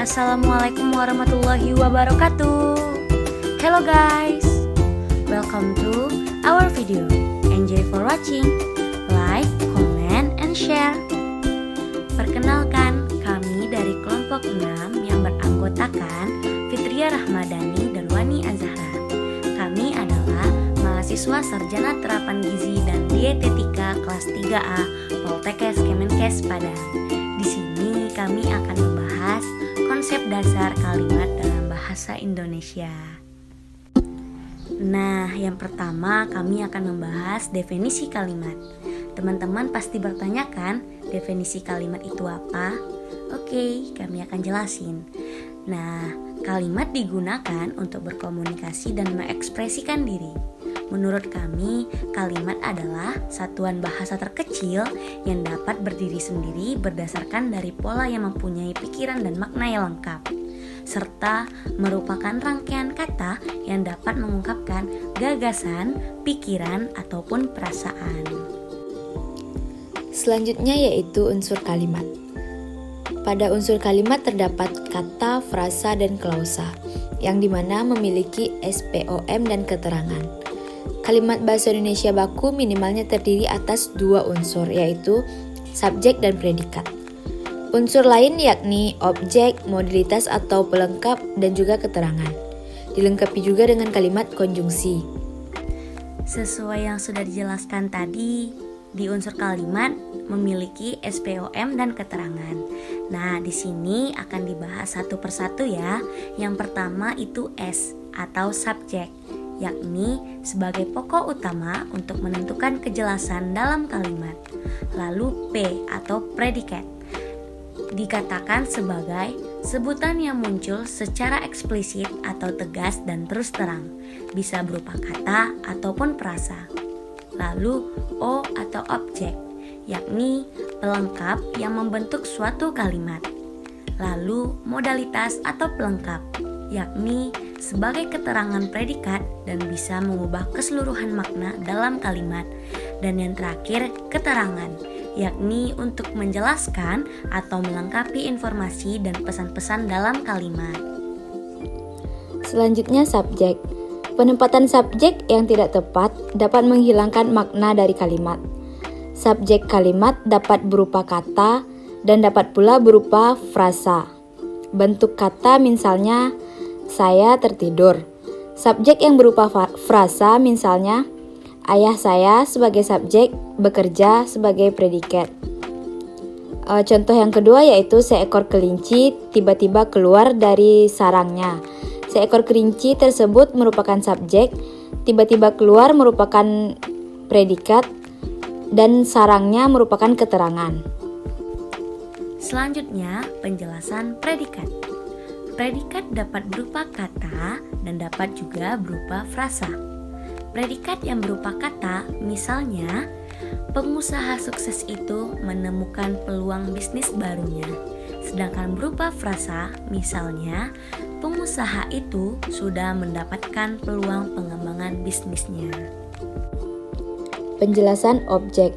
Assalamualaikum warahmatullahi wabarakatuh. Hello guys, welcome to our video. Enjoy for watching. Like, comment, and share. Perkenalkan, kami dari kelompok 6 yang beranggotakan Fitria Rahmadani dan Wani Azahra. Kami adalah mahasiswa Sarjana Terapan Gizi dan Dietetika kelas 3A Poltekkes Kemenkes Padang. Di sini kami akan membahas konsep dasar kalimat dalam bahasa Indonesia. Nah, yang pertama kami akan membahas definisi kalimat. Teman-teman pasti bertanya kan, definisi kalimat itu apa? Oke, kami akan jelasin. Nah, kalimat digunakan untuk berkomunikasi dan mengekspresikan diri. Menurut kami, kalimat adalah satuan bahasa terkecil yang dapat berdiri sendiri berdasarkan dari pola yang mempunyai pikiran dan makna yang lengkap, serta merupakan rangkaian kata yang dapat mengungkapkan gagasan, pikiran, ataupun perasaan. Selanjutnya yaitu unsur kalimat. Pada unsur kalimat terdapat kata, frasa, dan klausa, yang dimana memiliki SPOM dan keterangan. Kalimat bahasa Indonesia baku minimalnya terdiri atas 2 unsur, yaitu subjek dan predikat. Unsur lain yakni objek, modalitas atau pelengkap, dan juga keterangan. Dilengkapi juga dengan kalimat konjungsi. Sesuai yang sudah dijelaskan tadi, di unsur kalimat memiliki SPOM dan keterangan. Nah, di sini akan dibahas satu persatu ya. Yang pertama itu S atau subjek, yakni sebagai pokok utama untuk menentukan kejelasan dalam kalimat. Lalu P atau predikat, dikatakan sebagai sebutan yang muncul secara eksplisit atau tegas dan terus terang, bisa berupa kata ataupun frasa. Lalu O atau objek, yakni pelengkap yang membentuk suatu kalimat. Lalu modalitas atau pelengkap, yakni sebagai keterangan predikat dan bisa mengubah keseluruhan makna dalam kalimat. Dan yang terakhir, keterangan, yakni untuk menjelaskan atau melengkapi informasi dan pesan-pesan dalam kalimat. Selanjutnya subjek. Penempatan subjek yang tidak tepat dapat menghilangkan makna dari kalimat. Subjek kalimat dapat berupa kata dan dapat pula berupa frasa. Bentuk kata misalnya saya tertidur. Subjek yang berupa frasa misalnya ayah saya sebagai subjek, bekerja sebagai predikat. Contoh yang kedua yaitu seekor kelinci tiba-tiba keluar dari sarangnya. Seekor kelinci tersebut merupakan subjek, tiba-tiba keluar merupakan predikat, dan sarangnya merupakan keterangan. Selanjutnya, penjelasan predikat. Predikat dapat berupa kata dan dapat juga berupa frasa. Predikat yang berupa kata, misalnya, pengusaha sukses itu menemukan peluang bisnis barunya. Sedangkan berupa frasa, misalnya, pengusaha itu sudah mendapatkan peluang pengembangan bisnisnya. Penjelasan objek.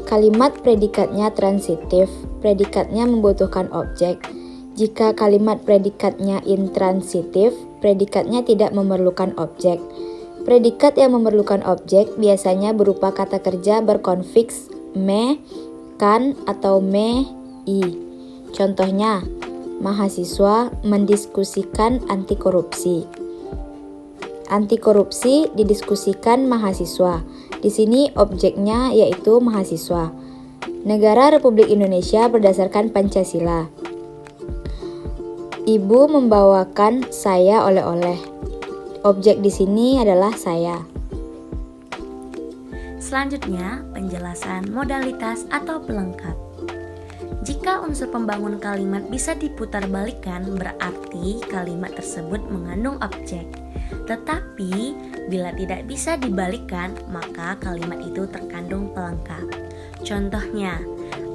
Kalimat predikatnya transitif, predikatnya membutuhkan objek. Jika kalimat predikatnya intransitif, predikatnya tidak memerlukan objek. Predikat yang memerlukan objek biasanya berupa kata kerja berkonfiks me, kan, atau me, i. Contohnya, mahasiswa mendiskusikan anti korupsi. Anti korupsi didiskusikan mahasiswa. Di sini objeknya yaitu mahasiswa. Negara Republik Indonesia berdasarkan Pancasila. Ibu membawakan saya oleh-oleh. Objek di sini adalah saya. Selanjutnya, penjelasan modalitas atau pelengkap. Jika unsur pembangun kalimat bisa diputarbalikkan, berarti kalimat tersebut mengandung objek. Tetapi, bila tidak bisa dibalikkan, maka kalimat itu terkandung pelengkap. Contohnya,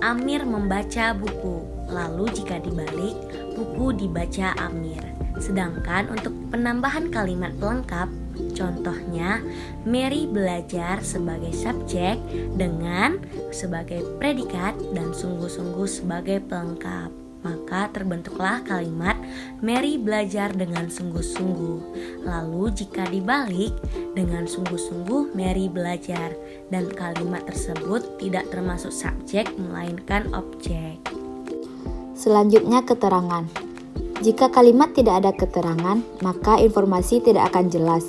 Amir membaca buku, lalu jika dibalik, buku dibaca Amir. Sedangkan untuk penambahan kalimat pelengkap, contohnya Mary belajar sebagai subjek dengan sebagai predikat dan sungguh-sungguh sebagai pelengkap. maka terbentuklah kalimat Mary belajar dengan sungguh-sungguh. Lalu jika dibalik, dengan sungguh-sungguh Mary belajar, dan kalimat tersebut tidak termasuk subjek melainkan objek. Selanjutnya keterangan. Jika kalimat tidak ada keterangan, maka informasi tidak akan jelas.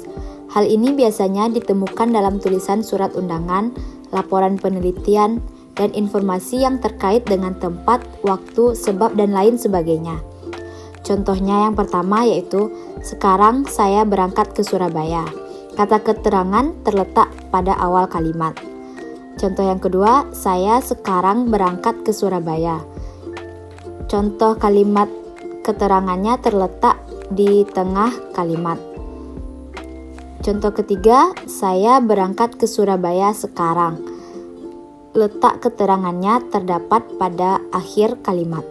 Hal ini biasanya ditemukan dalam tulisan surat undangan, laporan penelitian, dan informasi yang terkait dengan tempat, waktu, sebab, dan lain sebagainya. Contohnya yang pertama yaitu, sekarang saya berangkat ke Surabaya. Kata keterangan terletak pada awal kalimat. Contoh yang kedua, saya sekarang berangkat ke Surabaya. Contoh kalimat keterangannya terletak di tengah kalimat. Contoh ketiga, saya berangkat ke Surabaya sekarang. Letak keterangannya terdapat pada akhir kalimat.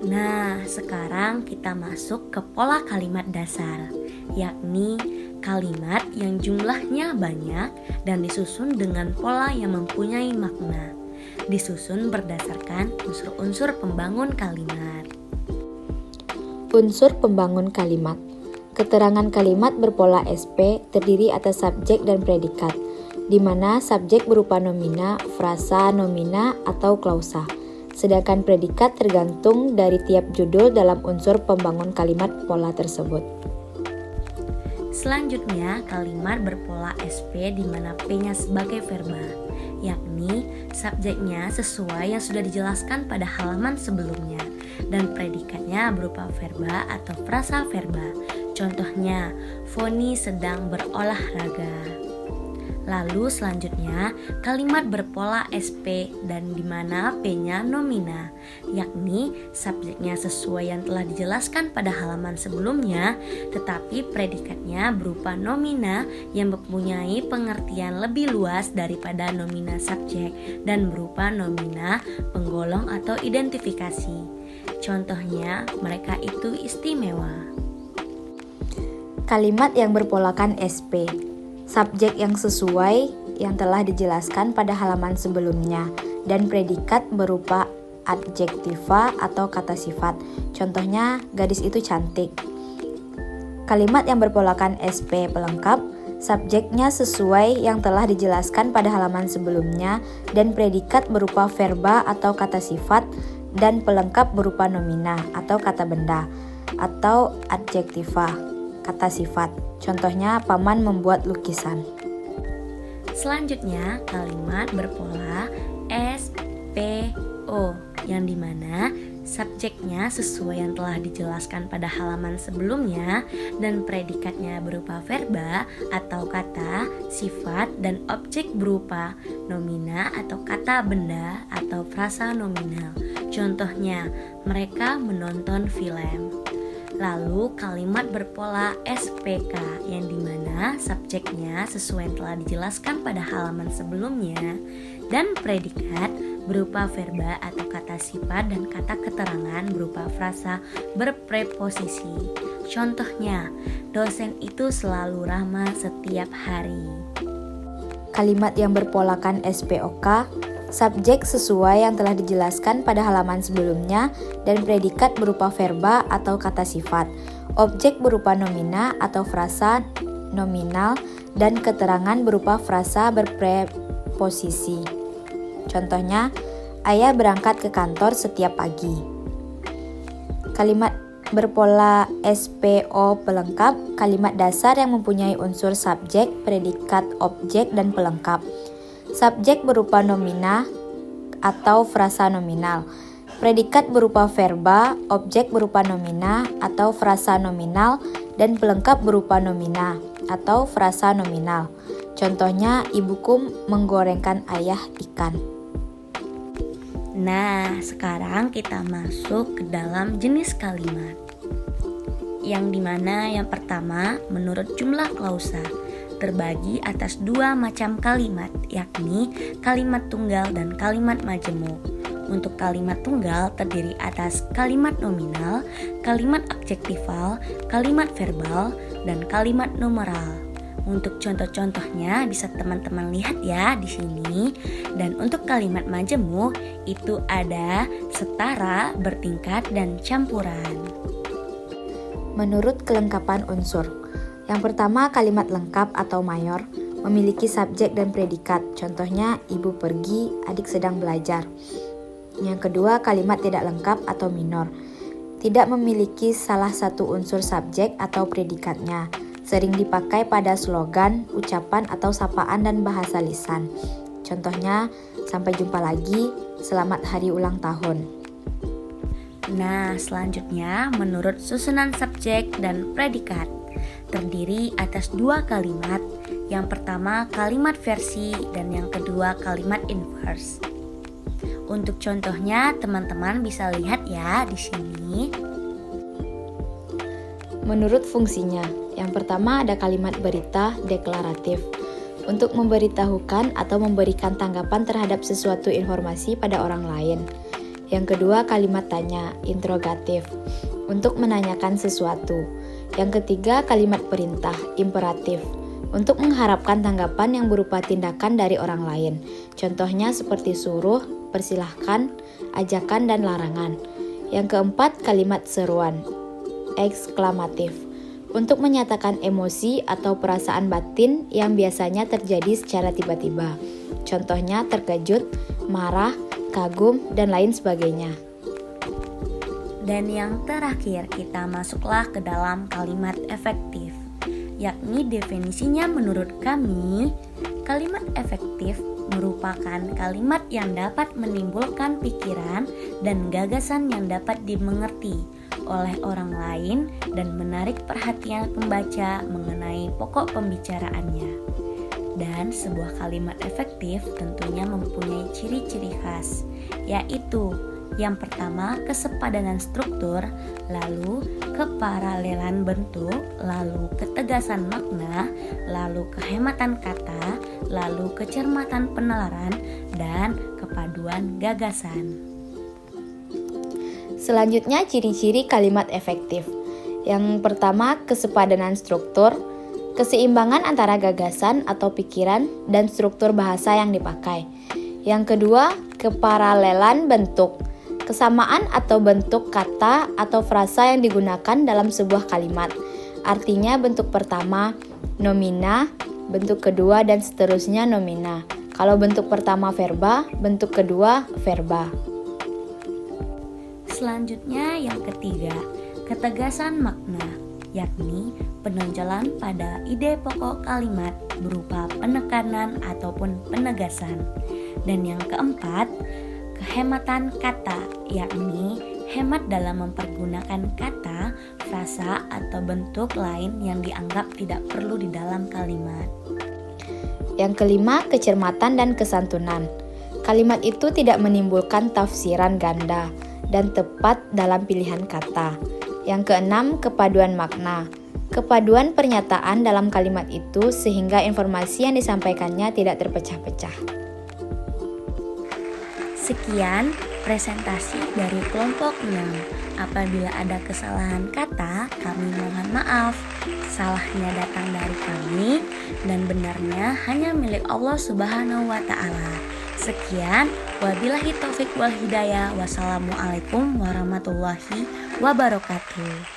Nah, sekarang kita masuk ke pola kalimat dasar, yakni kalimat yang jumlahnya banyak dan disusun dengan pola yang mempunyai makna. Disusun berdasarkan unsur-unsur pembangun kalimat. Unsur pembangun kalimat. Keterangan kalimat berpola SP terdiri atas subjek dan predikat, di mana subjek berupa nomina, frasa, nomina, atau klausa. Sedangkan predikat tergantung dari tiap judul dalam unsur pembangun kalimat pola tersebut. Selanjutnya, kalimat berpola SP di mana P-nya sebagai verba, yakni subjeknya sesuai yang sudah dijelaskan pada halaman sebelumnya, dan predikatnya berupa verba atau frasa verba. Contohnya, Foni sedang berolahraga. Lalu selanjutnya, kalimat berpola SP dan di mana P-nya nomina, yakni subjeknya sesuai yang telah dijelaskan pada halaman sebelumnya, tetapi predikatnya berupa nomina yang mempunyai pengertian lebih luas daripada nomina subjek dan berupa nomina penggolong atau identifikasi. Contohnya, mereka itu istimewa. Kalimat yang berpolakan SP. Subjek yang sesuai yang telah dijelaskan pada halaman sebelumnya dan predikat berupa adjektiva atau kata sifat. Contohnya, gadis itu cantik. Kalimat yang berpolakan SP pelengkap, subjeknya sesuai yang telah dijelaskan pada halaman sebelumnya dan predikat berupa verba atau kata sifat dan pelengkap berupa nomina atau kata benda atau adjektiva, kata sifat. Contohnya, paman membuat lukisan. Selanjutnya, kalimat berpola SPO yang dimana subjeknya sesuai yang telah dijelaskan pada halaman sebelumnya dan predikatnya berupa verba atau kata, sifat, dan objek berupa nomina atau kata benda atau frasa nominal. Contohnya, mereka menonton film. Lalu kalimat berpola SPK yang dimana subjeknya sesuai yang telah dijelaskan pada halaman sebelumnya dan predikat berupa verba atau kata sifat dan kata keterangan berupa frasa berpreposisi. Contohnya, dosen itu selalu ramah setiap hari. Kalimat yang berpolakan SPOK, subjek sesuai yang telah dijelaskan pada halaman sebelumnya dan predikat berupa verba atau kata sifat, objek berupa nomina atau frasa nominal, dan keterangan berupa frasa berpreposisi. Contohnya, ayah berangkat ke kantor setiap pagi. Kalimat berpola SPO pelengkap, kalimat dasar yang mempunyai unsur subjek, predikat, objek, dan pelengkap. Subjek berupa nomina atau frasa nominal. Predikat berupa verba, objek berupa nomina atau frasa nominal, dan pelengkap berupa nomina atau frasa nominal. Contohnya, ibuku menggorengkan ayah ikan. Nah, sekarang kita masuk ke dalam jenis kalimat. Yang dimana yang pertama, menurut jumlah klausa, terbagi atas dua macam kalimat, yakni kalimat tunggal dan kalimat majemuk. Untuk kalimat tunggal terdiri atas kalimat nominal, kalimat adjektival, kalimat verbal, dan kalimat numeral. Untuk contoh-contohnya bisa teman-teman lihat ya di sini. Dan untuk kalimat majemuk itu ada setara, bertingkat, dan campuran. Menurut kelengkapan unsur, yang pertama kalimat lengkap atau mayor memiliki subjek dan predikat. Contohnya ibu pergi, adik sedang belajar. Yang kedua kalimat tidak lengkap atau minor, tidak memiliki salah satu unsur subjek atau predikatnya. Sering dipakai pada slogan, ucapan atau sapaan dan bahasa lisan. Contohnya, sampai jumpa lagi, selamat hari ulang tahun. Nah, selanjutnya menurut susunan subjek dan predikat terdiri atas dua kalimat. Yang pertama kalimat versi dan yang kedua kalimat inverse. Untuk contohnya teman-teman bisa lihat ya di sini. Menurut fungsinya, yang pertama ada kalimat berita deklaratif untuk memberitahukan atau memberikan tanggapan terhadap sesuatu informasi pada orang lain. Yang kedua kalimat tanya interrogatif untuk menanyakan sesuatu. Yang ketiga kalimat perintah imperatif untuk mengharapkan tanggapan yang berupa tindakan dari orang lain. Contohnya seperti suruh, persilahkan, ajakan, dan larangan. Yang keempat kalimat seruan eksklamatif untuk menyatakan emosi atau perasaan batin yang biasanya terjadi secara tiba-tiba. Contohnya terkejut, marah, kagum, dan lain sebagainya. Dan yang terakhir kita masuklah ke dalam kalimat efektif, yakni definisinya menurut kami, kalimat efektif merupakan kalimat yang dapat menimbulkan pikiran dan gagasan yang dapat dimengerti oleh orang lain dan menarik perhatian pembaca mengenai pokok pembicaraannya. Dan sebuah kalimat efektif tentunya mempunyai ciri-ciri khas, yaitu yang pertama kesepadanan struktur, lalu keparalelan bentuk, lalu ketegasan makna, lalu kehematan kata, lalu kecermatan penalaran, dan kepaduan gagasan. Selanjutnya ciri-ciri kalimat efektif. Yang pertama kesepadanan struktur, keseimbangan antara gagasan atau pikiran dan struktur bahasa yang dipakai. Yang kedua keparalelan bentuk, kesamaan atau bentuk kata atau frasa yang digunakan dalam sebuah kalimat. Artinya bentuk pertama nomina, bentuk kedua dan seterusnya nomina. Kalau bentuk pertama verba, bentuk kedua verba. Selanjutnya yang ketiga, ketegasan makna, yakni penonjolan pada ide pokok kalimat berupa penekanan ataupun penegasan. Dan yang keempat, kehematan kata, yakni hemat dalam mempergunakan kata, frasa, atau bentuk lain yang dianggap tidak perlu di dalam kalimat. Yang kelima, kecermatan dan kesantunan. Kalimat itu tidak menimbulkan tafsiran ganda dan tepat dalam pilihan kata. Yang keenam, kepaduan makna. Kepaduan pernyataan dalam kalimat itu sehingga informasi yang disampaikannya tidak terpecah-pecah. Sekian presentasi dari kelompok 6. Apabila ada kesalahan kata, kami mohon maaf. Salahnya datang dari kami dan benarnya hanya milik Allah Subhanahu wa Ta'ala. Sekian, wabillahi taufik wal hidayah. Wassalamualaikum warahmatullahi wabarakatuh.